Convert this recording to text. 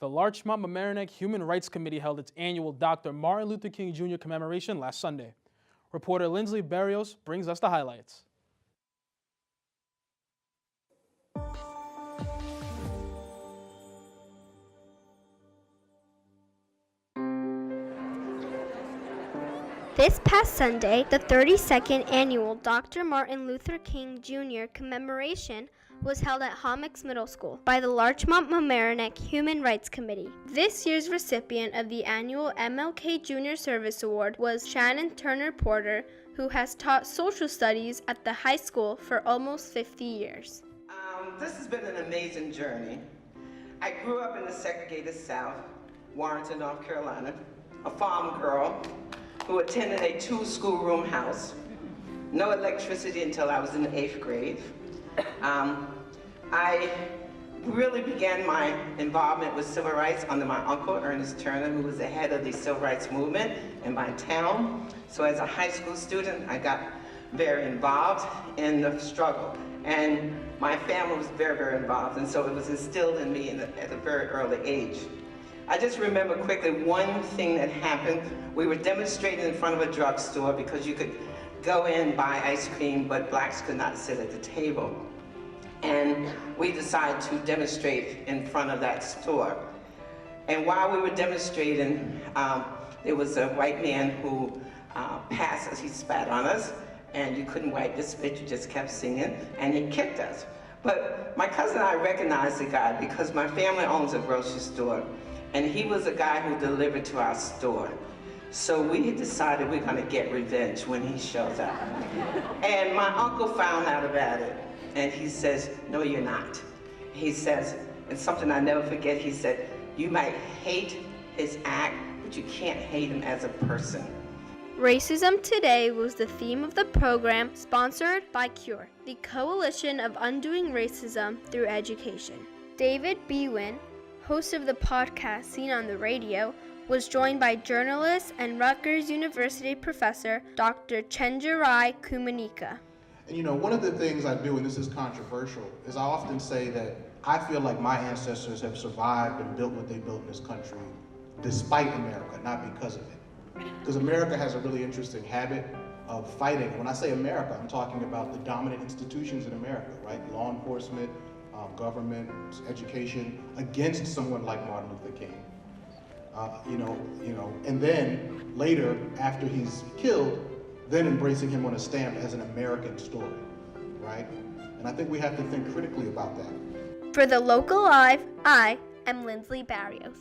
The Larchmont Mamaroneck Human Rights Committee held its annual Dr. Martin Luther King Jr. commemoration last Sunday. Reporter Lindsley Barrios brings us the highlights. This past Sunday, the 32nd annual Dr. Martin Luther King Jr. commemoration was held at Homix Middle School by the Larchmont Mamaroneck Human Rights Committee. This year's recipient of the annual MLK Junior Service Award was Shannon Turner-Porter, who has taught social studies at the high school for almost 50 years. This has been an amazing journey. I grew up in the segregated South, Warrenton, North Carolina, a farm girl who attended a 2-schoolroom house, no electricity until I was in the 8th grade. I really began my involvement with civil rights under my uncle, Ernest Turner, who was the head of the civil rights movement in my town. So as a high school student, I got very involved in the struggle. And my family was very, very involved, and so it was instilled in me at a very early age. I just remember quickly one thing that happened. We were demonstrating in front of a drugstore because you could go in, buy ice cream, but blacks could not sit at the table. And we decided to demonstrate in front of that store. And while we were demonstrating, there was a white man who passed us. He spat on us, and you couldn't wipe the spit, you just kept singing, and he kicked us. But my cousin and I recognized the guy because my family owns a grocery store, and he was a guy who delivered to our store. So we had decided we're gonna get revenge when he shows up. And my uncle found out about it, and he says, "No, you're not." He says, and something I never forget, he said, "You might hate his act, but you can't hate him as a person." Racism Today was the theme of the program, sponsored by CURE, the Coalition of Undoing Racism Through Education. David Biewen, host of the podcast Seen on the Radio, was joined by journalist and Rutgers University professor Dr. Chenjerai Kumanyika. And you know, one of the things I do, and this is controversial, is I often say that I feel like my ancestors have survived and built what they built in this country despite America, not because of it. Because America has a really interesting habit of fighting. When I say America, I'm talking about the dominant institutions in America, right? Law enforcement, government, education, against someone like Martin Luther King. And then later, after he's killed, then embracing him on a stamp as an American story, right? And I think we have to think critically about that. For the Local Live, I am Lindsley Barrios.